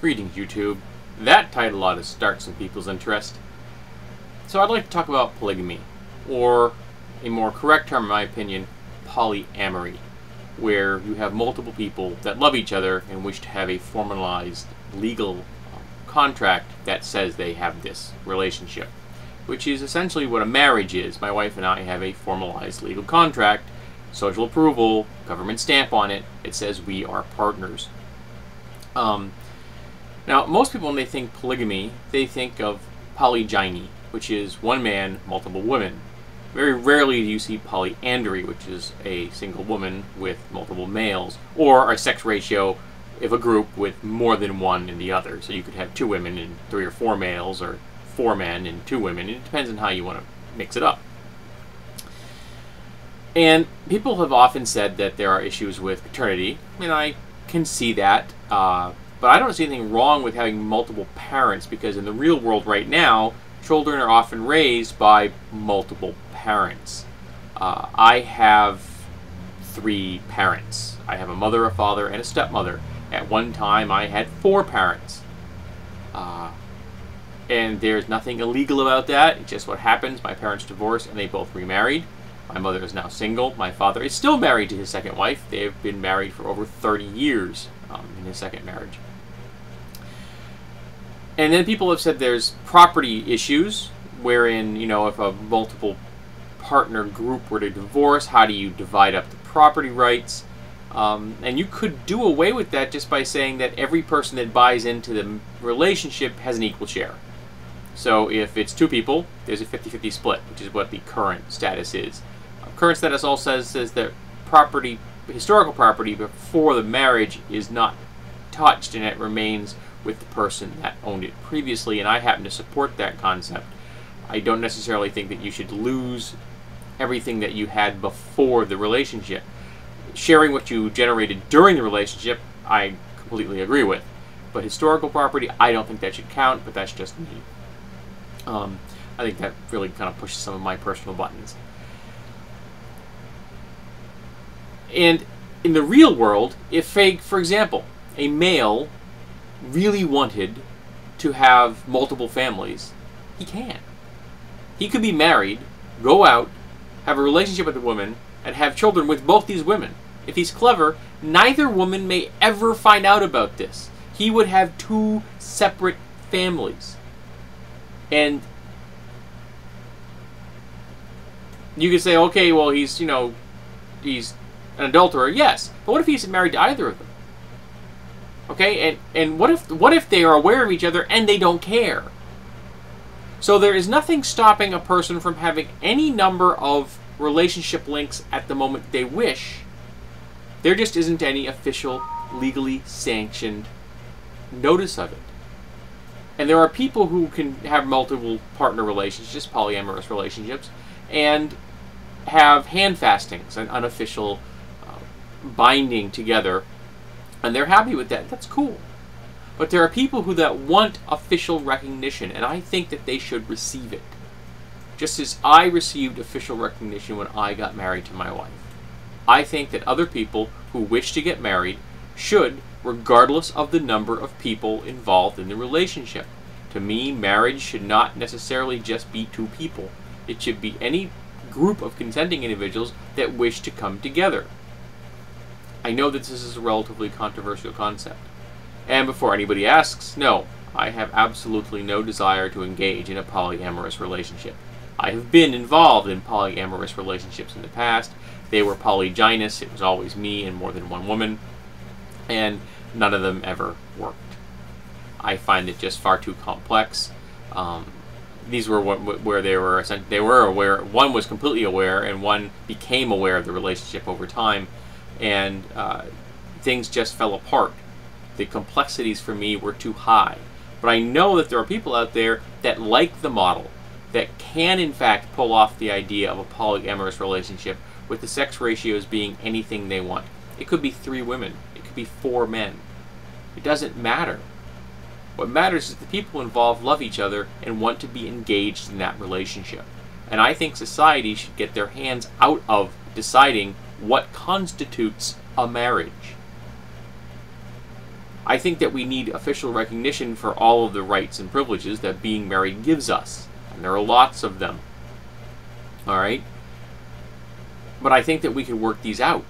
Greetings, YouTube. That title ought to start some people's interest. So I'd like to talk about polygamy, or a more correct term in my opinion, polyamory, where you have multiple people that love each other and wish to have a formalized legal contract that says they have this relationship, which is essentially what a marriage is. My wife and I have a formalized legal contract, social approval, government stamp on it. It says we are partners. Now, most people, when they think polygamy, they think of polygyny, which is one man, multiple women. Very rarely do you see polyandry, which is a single woman with multiple males, or a sex ratio of a group with more than one in the other. So you could have 2 women and 3 or 4 males, or 4 men and 2 women. It depends on how you want to mix it up. And people have often said that there are issues with paternity, and I can see that. But I don't see anything wrong with having multiple parents, because in the real world right now, children are often raised by multiple parents. I have 3 parents. I have a mother, a father, and a stepmother. At one time, I had 4 parents. And there's nothing illegal about that. It's just what happens. My parents divorced, and they both remarried. My mother is now single. My father is still married to his second wife. They have been married for over 30 years in his second marriage. And then people have said there's property issues, wherein, you know, if a multiple partner group were to divorce, how do you divide up the property rights? And you could do away with that just by saying that every person that buys into the relationship has an equal share. So if it's 2 people, there's a 50-50 split, which is what the current status is. Current status also says that property, historical property before the marriage, is not touched, and it remains with the person that owned it previously, and I happen to support that concept. I don't necessarily think that you should lose everything that you had before the relationship. Sharing what you generated during the relationship, I completely agree with. But historical property, I don't think that should count, but that's just me. I think that really kind of pushes some of my personal buttons. And in the real world, if, for example, a male really wanted to have multiple families, he can. He could be married, go out, have a relationship with a woman, and have children with both these women. If he's clever, neither woman may ever find out about this. He would have 2 separate families. And you could say, okay, well, he's, you know, he's an adulterer. Yes, but what if he's married to either of them? Okay, and what if they are aware of each other and they don't care? So there is nothing stopping a person from having any number of relationship links at the moment they wish. There just isn't any official, legally sanctioned notice of it. And there are people who can have multiple partner relationships, polyamorous relationships, and have hand fastings, an unofficial binding together, and they're happy with that. That's cool. But there are people who that want official recognition, and I think that they should receive it. Just as I received official recognition when I got married to my wife. I think that other people who wish to get married should, regardless of the number of people involved in the relationship. To me, marriage should not necessarily just be 2 people. It should be any group of consenting individuals that wish to come together. I know that this is a relatively controversial concept. And before anybody asks, no, I have absolutely no desire to engage in a polyamorous relationship. I have been involved in polyamorous relationships in the past. They were polygynous. It was always me and more than one woman. And none of them ever worked. I find it just far too complex. These were where they were aware. One was completely aware, and one became aware of the relationship over time. And things just fell apart. The complexities for me were too high. But I know that there are people out there that like the model, that can in fact pull off the idea of a polyamorous relationship with the sex ratios being anything they want. It could be 3 women. It could be 4 men. It doesn't matter. What matters is the people involved love each other and want to be engaged in that relationship. And I think society should get their hands out of deciding what constitutes a marriage. I think that we need official recognition for all of the rights and privileges that being married gives us. And there are lots of them. Alright? But I think that we can work these out.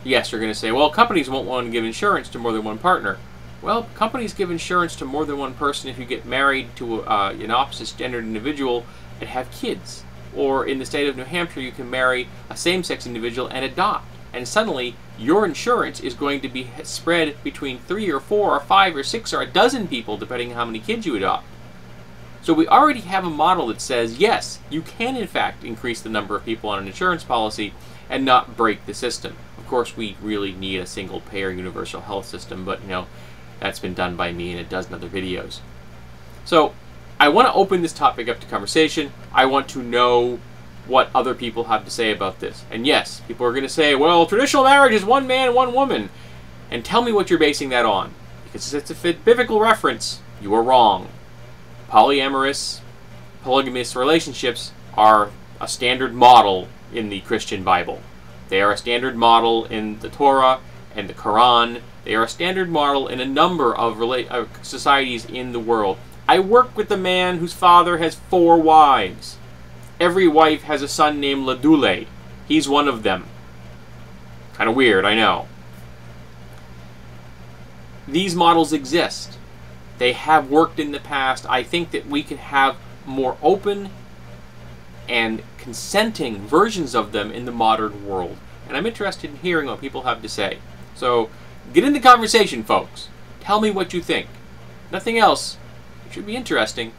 Yes, you're going to say, well, companies won't want to give insurance to more than one partner. Well, companies give insurance to more than one person if you get married to an opposite-gendered individual and have kids. Or in the state of New Hampshire, you can marry a same-sex individual and adopt. And suddenly, your insurance is going to be spread between 3 or 4 or 5 or 6 or a dozen people, depending on how many kids you adopt. So we already have a model that says, yes, you can in fact increase the number of people on an insurance policy and not break the system. Of course, we really need a single-payer universal health system, but, you know, that's been done by me in a dozen other videos. So, I want to open this topic up to conversation. I want to know what other people have to say about this. And yes, people are going to say, well, traditional marriage is one man, one woman. And tell me what you're basing that on. Because it's a biblical reference. You are wrong. Polyamorous, polygamous relationships are a standard model in the Christian Bible. They are a standard model in the Torah and the Quran. They are a standard model in a number of societies in the world. I work with a man whose father has 4 wives. Every wife has a son named Ladule. He's one of them. Kind of weird, I know. These models exist. They have worked in the past. I think that we can have more open and consenting versions of them in the modern world. And I'm interested in hearing what people have to say. So, get in the conversation, folks. Tell me what you think. Nothing else. It should be interesting.